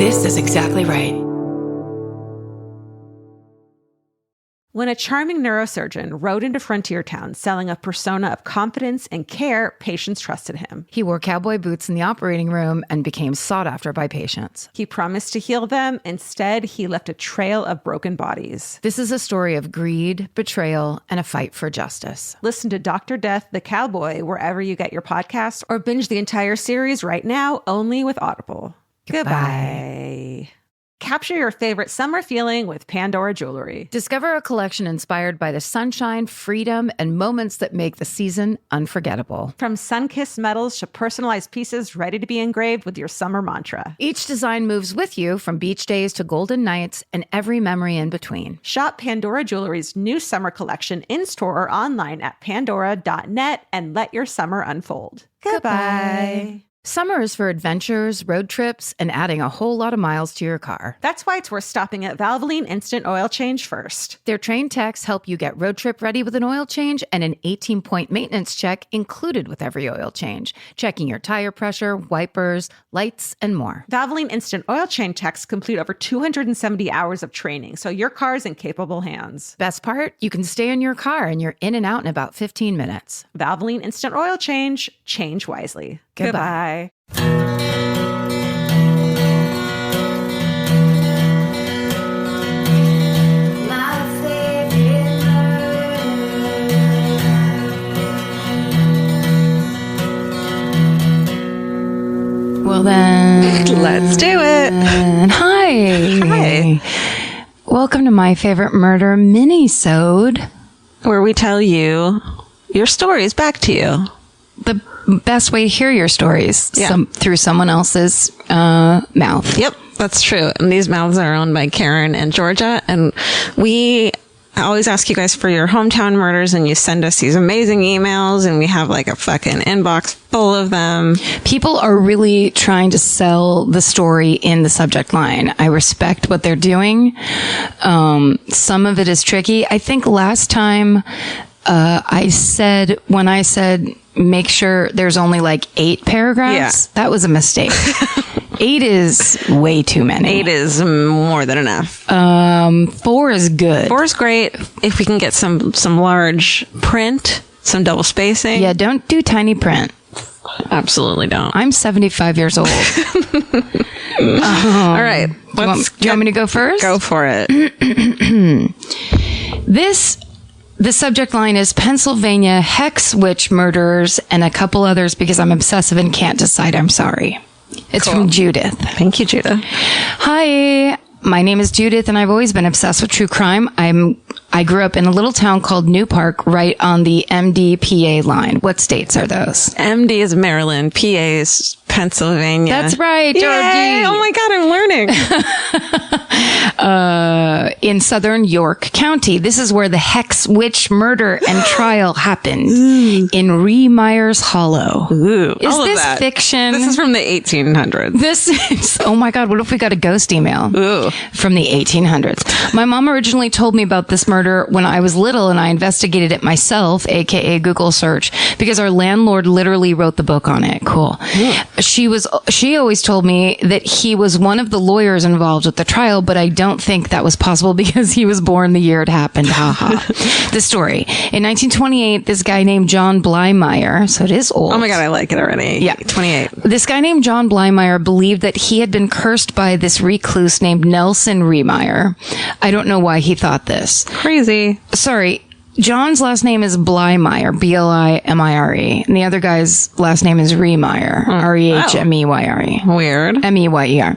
This is exactly right. When a charming neurosurgeon rode into Frontier Town selling a persona of confidence and care, patients trusted him. He wore cowboy boots in the operating room and became sought after by patients. He promised to heal them. Instead, he left a trail of broken bodies. This is a story of greed, betrayal, and a fight for justice. Listen to Dr. Death, the Cowboy, wherever you get your podcasts, or binge the entire series right now, only with Audible. Goodbye. Capture your favorite summer feeling with Pandora Jewelry. Discover a collection inspired by the sunshine, freedom, and moments that make the season unforgettable. From sun-kissed metals to personalized pieces ready to be engraved with your summer mantra. Each design moves with you from beach days to golden nights and every memory in between. Shop Pandora Jewelry's new summer collection in-store or online at pandora.net and let your summer unfold. Goodbye. Summer is for adventures, road trips, and adding a whole lot of miles to your car. That's why it's worth stopping at Valvoline Instant Oil Change first. Their trained techs help you get road trip ready with an oil change and an 18-point maintenance check included with every oil change, checking your tire pressure, wipers, lights, and more. Valvoline Instant Oil Change techs complete over 270 hours of training, so your car's in capable hands. Best part? You can stay in your car and you're in and out in about 15 minutes. Valvoline Instant Oil Change. Change wisely. Goodbye. Well then, let's do it. Hi. Welcome to My Favorite Murder Minisode, where we tell you your stories back to you. The best way to hear your stories through someone else's mouth. Yep, that's true. And these mouths are owned by Karen and Georgia. And we always ask you guys for your hometown murders, and you send us these amazing emails, and we have like a fucking inbox full of them. People are really trying to sell the story in the subject line. I respect what they're doing. Some of it is tricky. I think last time when I said make sure there's only like 8 paragraphs, that was a mistake. 8 is way too many. 8 is more than enough. 4 is good. 4 is great if we can get some large print, some double spacing. Yeah, don't do tiny print. Absolutely don't. I'm 75 years old. All right. Do you want me to go first? Go for it. The subject line is Pennsylvania hex witch murders and a couple others because I'm obsessive and can't decide. I'm sorry. It's from Judith. Thank you, Judith. Hi, my name is Judith and I've always been obsessed with true crime. I grew up in a little town called New Park right on the MD-PA line. What states are those? MD is Maryland. PA is Pennsylvania. That's right, Georgie. Yay! Oh my God, I'm learning. In southern York County. This is where the hex witch murder and trial happened in Remeyer's Hollow. Ooh, is this fiction? This is from the 1800s. This is, oh my God, what if we got a ghost email? Ooh. From the 1800s. My mom originally told me about this murder when I was little and I investigated it myself, aka Google search, because our landlord literally wrote the book on it. Cool. Yeah. She always told me that he was one of the lawyers involved with the trial, but I don't think that was possible because he was born the year it happened. Ha ha. The story. In 1928, this guy named John Blymeyer, so it is old. Oh my God, I like it already. Yeah. 28. This guy named John Blymeyer believed that he had been cursed by this recluse named Nelson Remeyer. I don't know why he thought this. Crazy. Sorry. John's last name is Blymeyer, Blimire, and the other guy's last name is Remeyer, Rehmeyre. Weird. Meyer.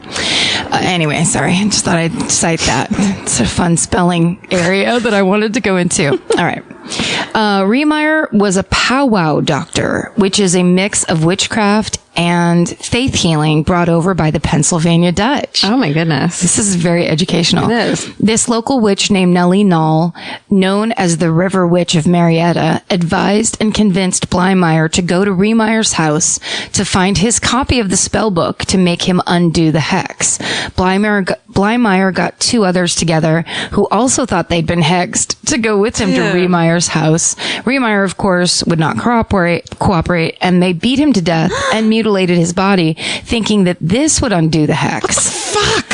Anyway, sorry. I just thought I'd cite that. It's a fun spelling area that I wanted to go into. All right. Remeyer was a powwow doctor, which is a mix of witchcraft and faith healing brought over by the Pennsylvania Dutch. Oh my goodness. This is very educational. It is. This local witch named Nellie Knoll, known as the River Witch of Marietta, advised and convinced Blymeyer to go to Remeyer's house to find his copy of the spell book to make him undo the hex. Blymeyer got 2 others together who also thought they'd been hexed to go with him to Remeyer's house. Remeyer, of course, would not cooperate, and they beat him to death and mutilated his body, thinking that this would undo the hex. What the fuck?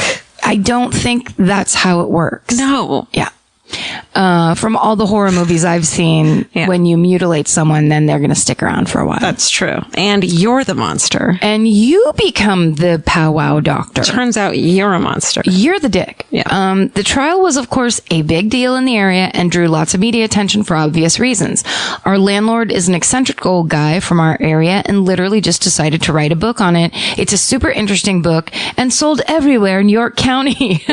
I don't think that's how it works. No. Yeah. From all the horror movies I've seen, Yeah. when you mutilate someone, then they're going to stick around for a while. That's true. And you're the monster. And you become the powwow doctor. Turns out you're a monster. You're the dick. Yeah. The trial was, of course, a big deal in the area and drew lots of media attention for obvious reasons. Our landlord is an eccentric old guy from our area and literally just decided to write a book on it. It's a super interesting book and sold everywhere in York County.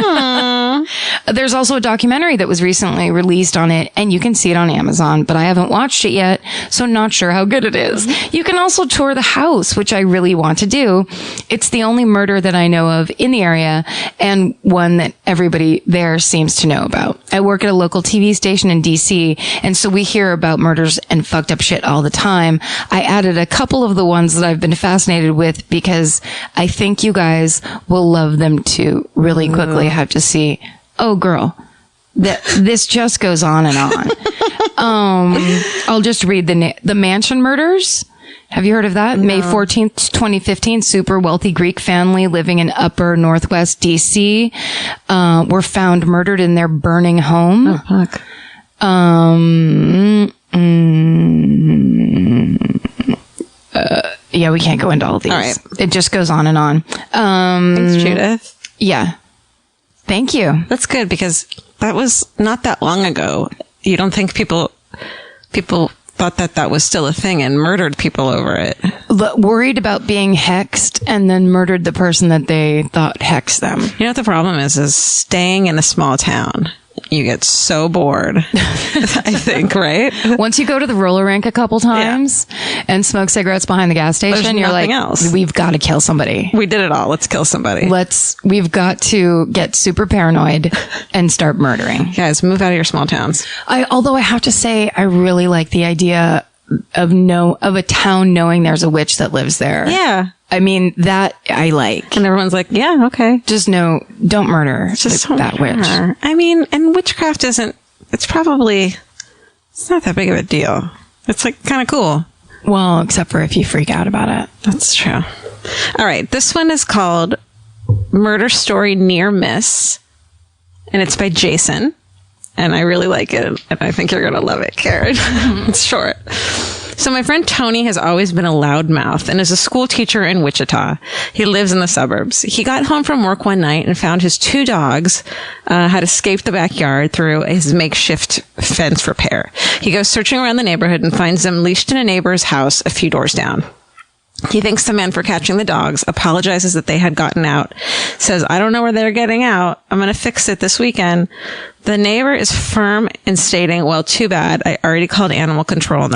There's also a documentary that was recently released on it, and you can see it on Amazon, but I haven't watched it yet, so not sure how good it is. You can also tour the house, which I really want to do. It's the only murder that I know of in the area, and one that everybody there seems to know about. I work at a local TV station in DC, and so we hear about murders and fucked up shit all the time. I added a couple of the ones that I've been fascinated with because I think you guys will love them too. Really quickly, I have to see. Oh, girl. This just goes on and on. I'll just read the Mansion Murders. Have you heard of that? No. May 14th, 2015, super wealthy Greek family living in upper northwest DC, were found murdered in their burning home. Oh, fuck. Yeah, we can't go into all these. All right. It just goes on and on. Thanks, Judith. Yeah. Thank you. That's good because that was not that long ago. You don't think people thought that was still a thing and murdered people over it? Worried about being hexed and then murdered the person that they thought hexed them. You know what the problem is staying in a small town. You get so bored, I think, right? Once you go to the roller rink a couple times and smoke cigarettes behind the gas station, There's you're like, else. We've got to kill somebody. We did it all. Let's kill somebody. We've got to get super paranoid and start murdering. Guys, move out of your small towns. Although I have to say, I really like the idea of a town knowing there's a witch that lives there. Yeah. I mean, that I like. And everyone's like, yeah, okay. Just don't murder Just that witch. I mean, and witchcraft it's not that big of a deal. It's like kind of cool. Well, except for if you freak out about it. That's true. All right. This one is called Murder Story Near Miss, and it's by Jason. And I really like it. And I think you're going to love it, Karen. It's short. So my friend Tony has always been a loudmouth and is a school teacher in Wichita. He lives in the suburbs. He got home from work one night and found his two dogs had escaped the backyard through his makeshift fence repair. He goes searching around the neighborhood and finds them leashed in a neighbor's house a few doors down. He thanks the man for catching the dogs, apologizes that they had gotten out, says, I don't know where they're getting out. I'm going to fix it this weekend. The neighbor is firm in stating, well, too bad. I already called animal control and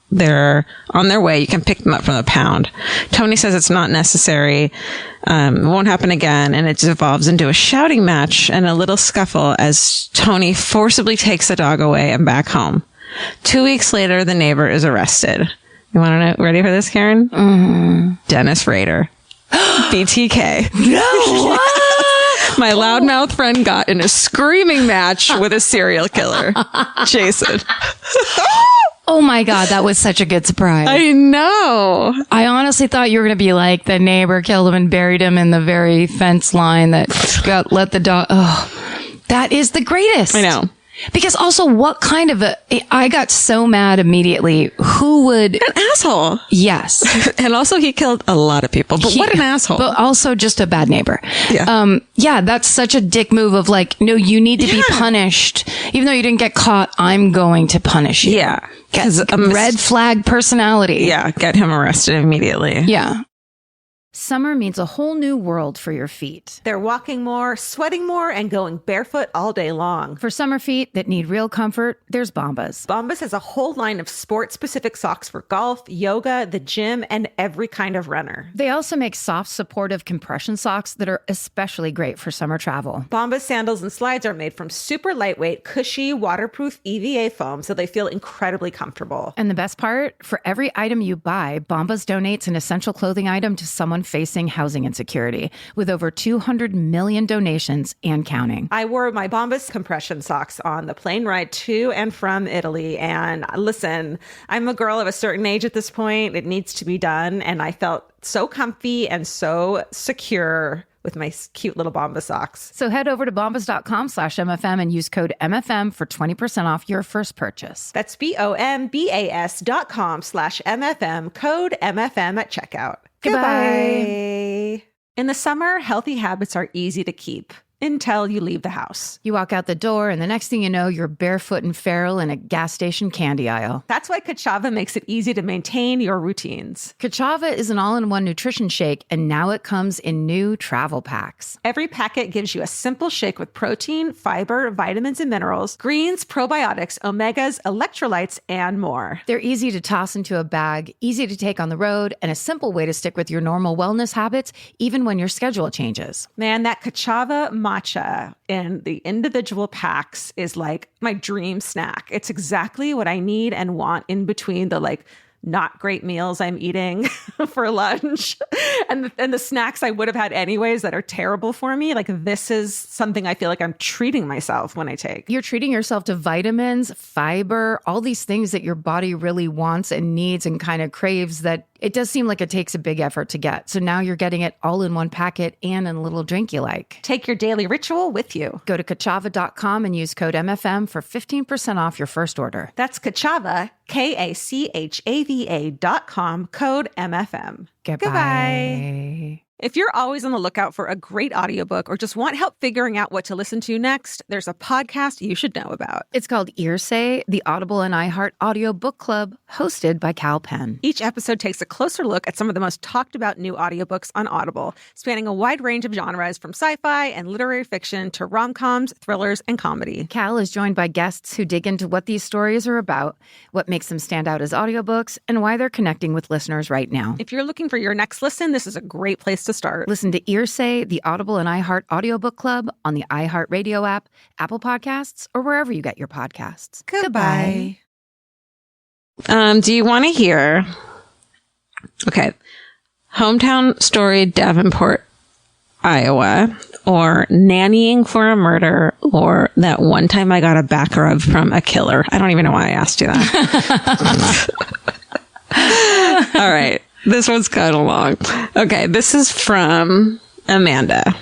they're on their way. You can pick them up from the pound. Tony says it's not necessary. It won't happen again. And it devolves into a shouting match and a little scuffle as Tony forcibly takes the dog away and back home. 2 weeks later, the neighbor is arrested. You want to know? Ready for this, Karen? Mm-hmm. Dennis Rader. BTK. No! My loudmouth friend got in a screaming match with a serial killer. Jason. Oh my God, that was such a good surprise. I know. I honestly thought you were going to be like the neighbor killed him and buried him in the very fence line that let the dog. Oh, that is the greatest. I know. Because also, what kind of I got so mad immediately. Who would? An asshole. Yes. And also he killed a lot of people, but what an asshole. But also just a bad neighbor. Yeah. Yeah, that's such a dick move of like, no, you need to be punished. Even though you didn't get caught, I'm going to punish you. Yeah. Red flag personality. Yeah. Get him arrested immediately. Yeah. Summer means a whole new world for your feet. They're walking more, sweating more, and going barefoot all day long. For summer feet that need real comfort, there's Bombas. Bombas has a whole line of sport-specific socks for golf, yoga, the gym, and every kind of runner. They also make soft, supportive compression socks that are especially great for summer travel. Bombas sandals and slides are made from super lightweight, cushy, waterproof EVA foam, so they feel incredibly comfortable. And the best part? For every item you buy, Bombas donates an essential clothing item to someone facing housing insecurity, with over 200 million donations and counting. I wore my Bombas compression socks on the plane ride to and from Italy. And listen, I'm a girl of a certain age at this point. It needs to be done. And I felt so comfy and so secure with my cute little Bomba socks. So head over to bombas.com/MFM and use code MFM for 20% off your first purchase. That's BOMBAS.com/MFM, code MFM at checkout. Goodbye. In the summer, healthy habits are easy to keep until you leave the house. You walk out the door, and the next thing you know, you're barefoot and feral in a gas station candy aisle. That's why Kachava makes it easy to maintain your routines. Kachava is an all-in-one nutrition shake, and now it comes in new travel packs. Every packet gives you a simple shake with protein, fiber, vitamins and minerals, greens, probiotics, omegas, electrolytes, and more. They're easy to toss into a bag, easy to take on the road, and a simple way to stick with your normal wellness habits, even when your schedule changes. Man, that Kachava matcha in the individual packs is like my dream snack. It's exactly what I need and want in between the not great meals I'm eating for lunch and the snacks I would have had anyways that are terrible for me. Like, this is something I feel like I'm treating myself when I take. You're treating yourself to vitamins, fiber, all these things that your body really wants and needs and kind of craves that it does seem like it takes a big effort to get. So now you're getting it all in one packet and in a little drink you like. Take your daily ritual with you. Go to Kachava.com and use code MFM for 15% off your first order. That's Kachava, KACHAVA.com, code MFM. Goodbye. If you're always on the lookout for a great audiobook or just want help figuring out what to listen to next, there's a podcast you should know about. It's called Earsay, the Audible and iHeart Audio Book Club, hosted by Cal Penn. Each episode takes a closer look at some of the most talked about new audiobooks on Audible, spanning a wide range of genres from sci-fi and literary fiction to rom-coms, thrillers, and comedy. Cal is joined by guests who dig into what these stories are about, what makes them stand out as audiobooks, and why they're connecting with listeners right now. If you're looking for your next listen, this is a great place to start. Listen to Earsay, the Audible and iHeart Audiobook Club on the iHeartRadio app, Apple Podcasts, or wherever you get your podcasts. Goodbye. Do you want to hear? Okay. Hometown story, Davenport, Iowa, or nannying for a murder, or that one time I got a back rub from a killer. I don't even know why I asked you that. All right. This one's kind of long. Okay, this is from Amanda.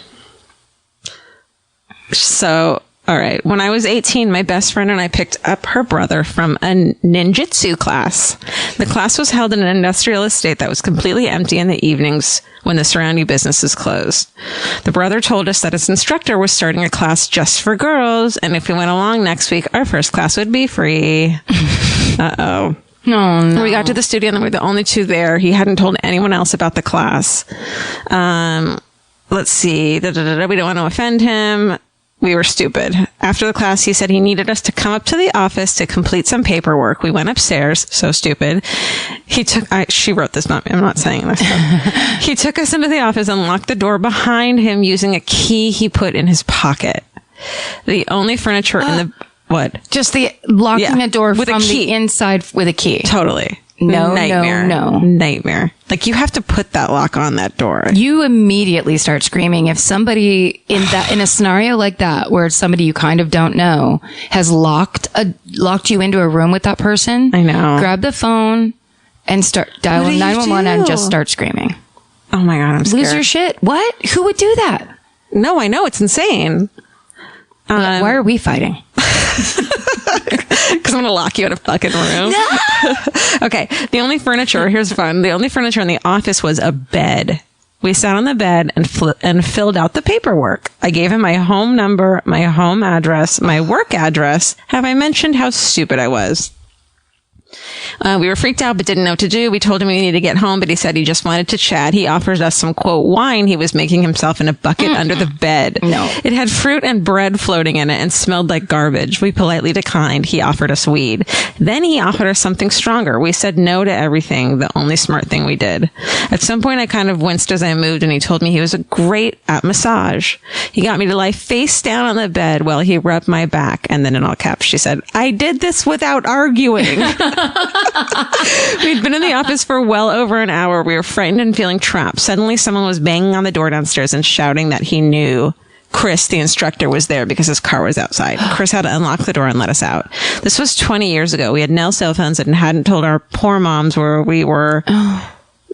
So, all right. When I was 18, my best friend and I picked up her brother from a ninjutsu class. The class was held in an industrial estate that was completely empty in the evenings when the surrounding businesses closed. The brother told us that his instructor was starting a class just for girls, and if we went along next week, our first class would be free. Uh-oh. No. We got to the studio and we were the only two there. He hadn't told anyone else about the class. Let's see. We don't want to offend him. We were stupid. After the class, he said he needed us to come up to the office to complete some paperwork. We went upstairs. So stupid. She wrote this, not me. I'm not saying this. He took us into the office and locked the door behind him using a key he put in his pocket. The only furniture in the... What? Just the locking the door with from the inside with a key. Totally. Nightmare. Nightmare. Like, you have to put that lock on that door. You immediately start screaming if somebody in a scenario like that, where it's somebody you kind of don't know, has locked you into a room with that person. I know. Grab the phone and start dialing 911 and just start screaming. Oh my God, I'm scared. Lose your shit. What? Who would do that? No, I know. It's insane. Why are we fighting? Because I'm going to lock you in a fucking room. No! Okay. The only furniture, here's fun. The only furniture in the office was a bed. We sat on the bed and filled out the paperwork. I gave him my home number, my home address, my work address. Have I mentioned how stupid I was? We were freaked out, but didn't know what to do. We told him we needed to get home, but he said he just wanted to chat. He offered us some, quote, wine he was making himself in a bucket under the bed. No. It had fruit and bread floating in it and smelled like garbage. We politely declined. He offered us weed. Then he offered us something stronger. We said no to everything, the only smart thing we did. At some point, I kind of winced as I moved, and he told me he was great at massage. He got me to lie face down on the bed while he rubbed my back. And then in all caps, she said, I did this without arguing. We'd been in the office for well over an hour. We were frightened and feeling trapped. Suddenly, someone was banging on the door downstairs and shouting that he knew Chris, the instructor, was there because his car was outside. Chris had to unlock the door and let us out. This was 20 years ago. We had no cell phones and hadn't told our poor moms where we were.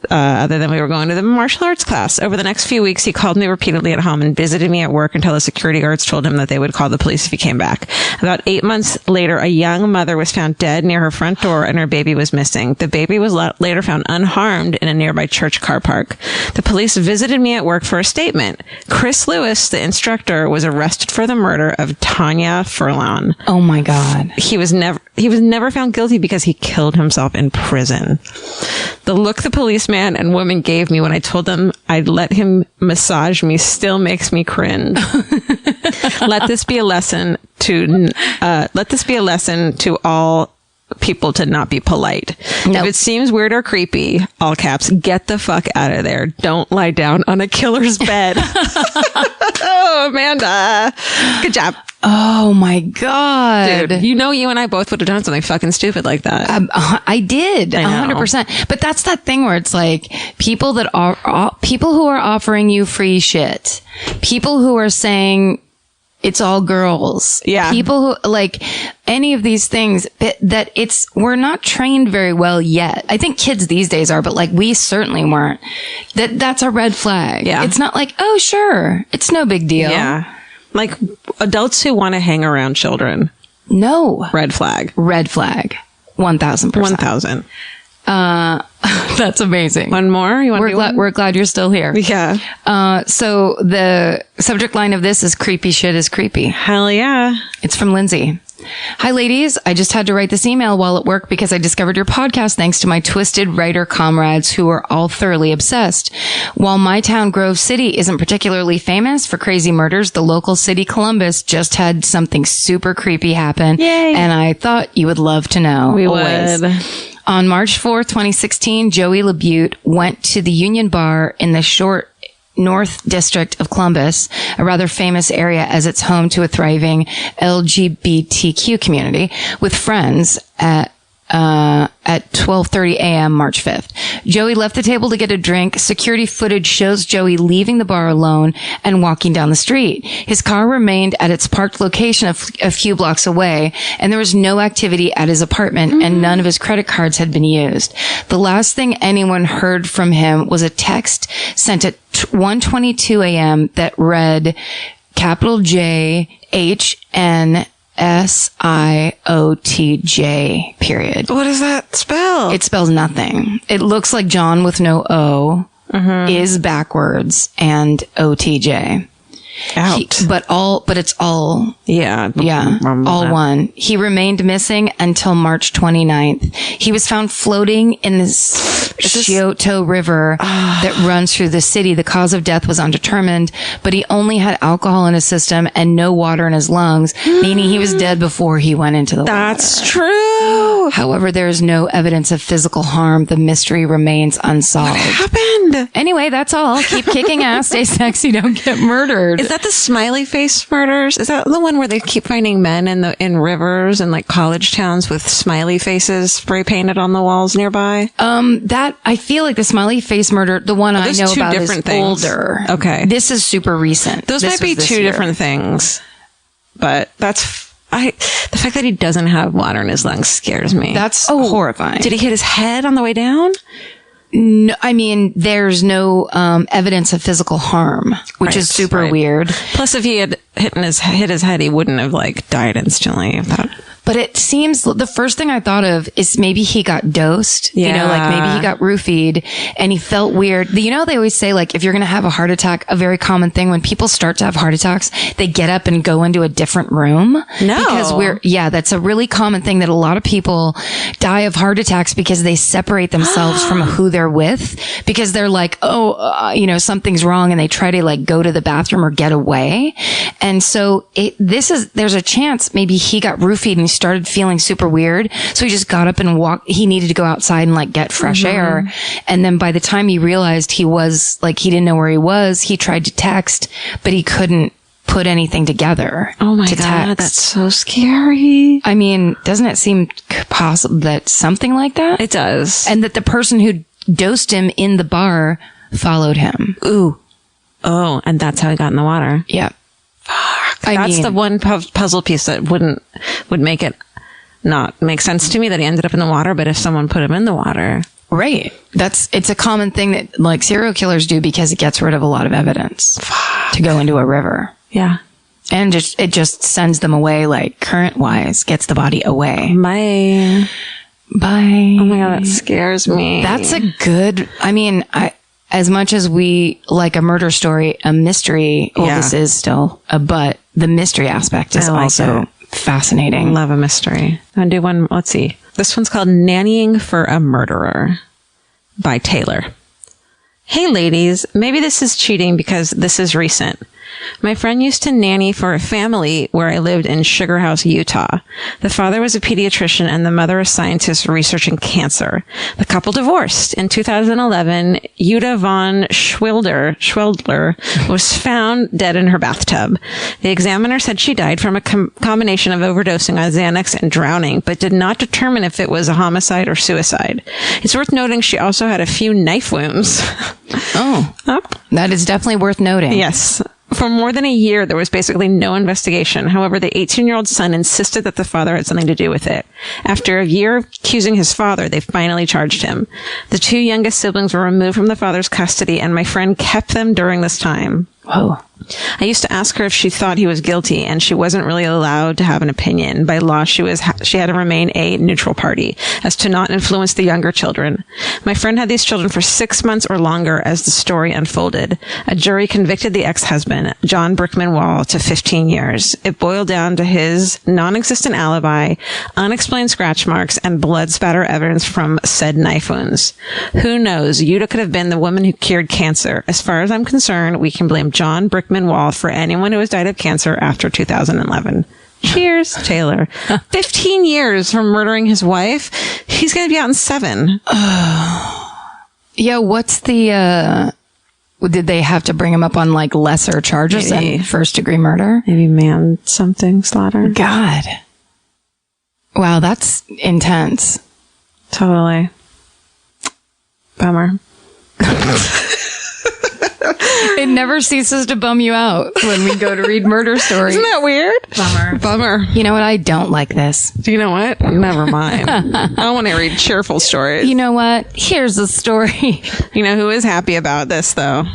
other than we were going to the martial arts class. Over the next few weeks, he called me repeatedly at home and visited me at work until the security guards told him that they would call the police if he came back. About 8 months later, a young mother was found dead near her front door and her baby was missing. The baby was later found unharmed in a nearby church car park. The police visited me at work for a statement. Chris Lewis, the instructor, was arrested for the murder of Tanya Furlan. Oh my God. He was never found guilty because he killed himself in prison. The look the policeman and woman gave me when I told them I'd let him massage me still makes me cringe. Let this be a lesson to all people to not be polite. Nope. If it seems weird or creepy, all caps, get the fuck out of there. Don't lie down on a killer's bed. Oh, Amanda. Good job. Oh my God. Dude, you and I both would have done something fucking stupid like that. I did 100%. But that's that thing where it's like people who are offering you free shit, people who are saying it's all girls. Yeah. People who like any of these things that we're not trained very well yet. I think kids these days are, but like we certainly weren't. That's a red flag. Yeah. It's not like, oh, sure. It's no big deal. Yeah. Like adults who want to hang around children. No. Red flag. Red flag. 1,000%. 1,000. That's amazing. One more? You want We're glad you're still here. Yeah. So the subject line of this is creepy shit is creepy. Hell yeah. It's from Lindsay. Hi, ladies. I just had to write this email while at work because I discovered your podcast thanks to my twisted writer comrades who are all thoroughly obsessed. While my town, Grove City, isn't particularly famous for crazy murders, the local city, Columbus, just had something super creepy happen. Yay. And I thought you would love to know. We always. would. On March 4th, 2016, Joey LaBute went to the Union Bar in the short North District of Columbus, a rather famous area as it's home to a thriving LGBTQ community, with friends at 12:30 a.m. March 5th. Joey left the table to get a drink. Security footage shows Joey leaving the bar alone and walking down the street. His car remained at its parked location a few blocks away, and there was no activity at his apartment, and none of his credit cards had been used. The last thing anyone heard from him was a text sent at 1:22 a.m. that read, capital J HN SIOTJ period. What does that spell? It spells nothing. It looks like John with no O is backwards and OTJ. Out. But it's all. Yeah. Yeah. All one. He remained missing until March 29th. He was found floating in this Scioto River that runs through the city. The cause of death was undetermined, but he only had alcohol in his system and no water in his lungs, meaning he was dead before he went into the water. That's true. However, there is no evidence of physical harm. The mystery remains unsolved. What happened? Anyway, that's all. Keep kicking ass. Stay sexy. Don't get murdered. Is that the smiley face murders? Is that the one where they keep finding men in rivers and like college towns with smiley faces spray painted on the walls nearby? That I feel like the smiley face murder, the one I know about is things. Older. Okay. This is super recent. Those might be two different things, but the fact that he doesn't have water in his lungs scares me. That's horrifying. Did he hit his head on the way down? No, I mean, there's no evidence of physical harm, which is super weird. Plus, if he had hit his head, he wouldn't have like died instantly. But it seems the first thing I thought of is maybe he got dosed. Yeah. You know, like maybe he got roofied and he felt weird. You know, they always say like if you're going to have a heart attack, a very common thing when people start to have heart attacks, they get up and go into a different room. No. Because that's a really common thing that a lot of people die of heart attacks because they separate themselves from who they're with because they're like, something's wrong and they try to like go to the bathroom or get away. And so there's a chance maybe he got roofied and started feeling super weird. So he just got up and walked. He needed to go outside and like get fresh air. And then by the time he realized he didn't know where he was, he tried to text, but he couldn't put anything together. Oh my God. That's so scary. I mean, doesn't it seem possible that something like that? It does. And that the person who dosed him in the bar followed him. Ooh. Oh, and that's how he got in the water. Yeah. That's the one puzzle piece that would make it not make sense to me that he ended up in the water. But if someone put him in the water, Right. It's a common thing that like serial killers do because it gets rid of a lot of evidence to go into a river. Yeah. And it just sends them away, like current wise, gets the body away. Bye. Oh my God, that scares me. That's a good, as much as we like a murder story, a mystery, this is still, but the mystery aspect is also fascinating. Love a mystery. I'm gonna do one, let's see. This one's called Nannying for a Murderer by Taylor. Hey ladies, maybe this is cheating because this is recent. My friend used to nanny for a family where I lived in Sugar House, Utah. The father was a pediatrician and the mother a scientist researching cancer. The couple divorced. In 2011, Yuta von Schwildler was found dead in her bathtub. The examiner said she died from a combination of overdosing on Xanax and drowning, but did not determine if it was a homicide or suicide. It's worth noting she also had a few knife wounds. Oh, that is definitely worth noting. Yes. For more than a year, there was basically no investigation. However, the 18-year-old son insisted that the father had something to do with it. After a year of accusing his father, they finally charged him. The two youngest siblings were removed from the father's custody, and my friend kept them during this time. Whoa. I used to ask her if she thought he was guilty, and she wasn't really allowed to have an opinion. By law, she had to remain a neutral party, as to not influence the younger children. My friend had these children for 6 months or longer as the story unfolded. A jury convicted the ex-husband, John Brickman Wall, to 15 years. It boiled down to his non-existent alibi, unexplained scratch marks, and blood spatter evidence from said knife wounds. Who knows? Yuta could have been the woman who cured cancer. As far as I'm concerned, we can blame John Brickman Wall for anyone who has died of cancer after 2011. Cheers, Taylor. 15 years from murdering his wife. He's going to be out in 7. Yeah, what's the, did they have to bring him up on like lesser charges than first degree murder? Maybe slaughter. God. Wow, that's intense. Totally. Bummer. It never ceases to bum you out when we go to read murder stories. Isn't that weird? Bummer. You know what? I don't like this. Do you know what? Never mind. I want to read cheerful stories. You know what? Here's a story. You know who is happy about this, though?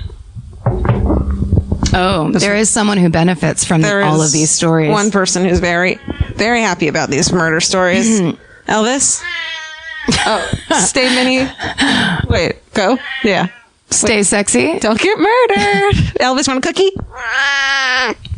Oh, there is someone who benefits from all of these stories. One person who's very, very happy about these murder stories. Elvis? Oh, stay mini. Wait, go. Yeah. Stay sexy. Don't get murdered. Elvis, want a cookie?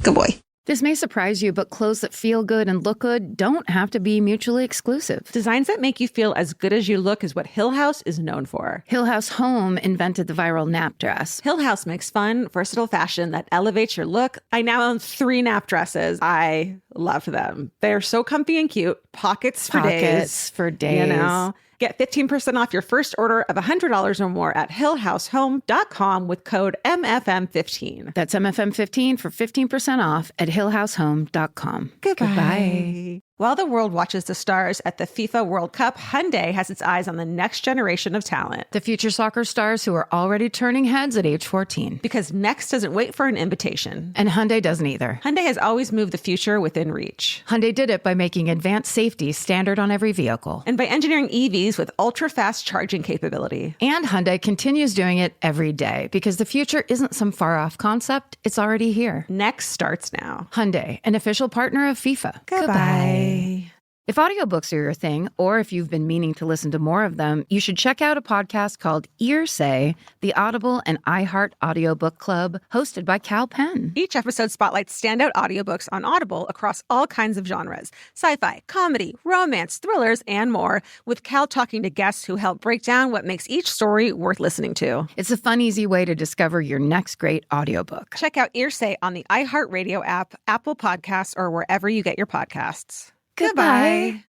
Good boy. This may surprise you, but clothes that feel good and look good don't have to be mutually exclusive. Designs that make you feel as good as you look is what Hill House is known for. Hill House Home invented the viral nap dress. Hill House makes fun, versatile fashion that elevates your look. I now own 3 nap dresses. I love them. They're so comfy and cute. Pockets for days. You know. Get 15% off your first order of $100 or more at hillhousehome.com with code MFM15. That's MFM15 for 15% off at hillhousehome.com. Goodbye. While the world watches the stars at the FIFA World Cup, Hyundai has its eyes on the next generation of talent. The future soccer stars who are already turning heads at age 14. Because next doesn't wait for an invitation. And Hyundai doesn't either. Hyundai has always moved the future within reach. Hyundai did it by making advanced safety standard on every vehicle. And by engineering EVs with ultra-fast charging capability. And Hyundai continues doing it every day because the future isn't some far-off concept. It's already here. Next starts now. Hyundai, an official partner of FIFA. Goodbye. If audiobooks are your thing, or if you've been meaning to listen to more of them, you should check out a podcast called Ear Say, the Audible and iHeart Audiobook Club, hosted by Cal Penn. Each episode spotlights standout audiobooks on Audible across all kinds of genres. Sci-fi, comedy, romance, thrillers, and more, with Cal talking to guests who help break down what makes each story worth listening to. It's a fun, easy way to discover your next great audiobook. Check out Ear Say on the iHeartRadio app, Apple Podcasts, or wherever you get your podcasts. Goodbye.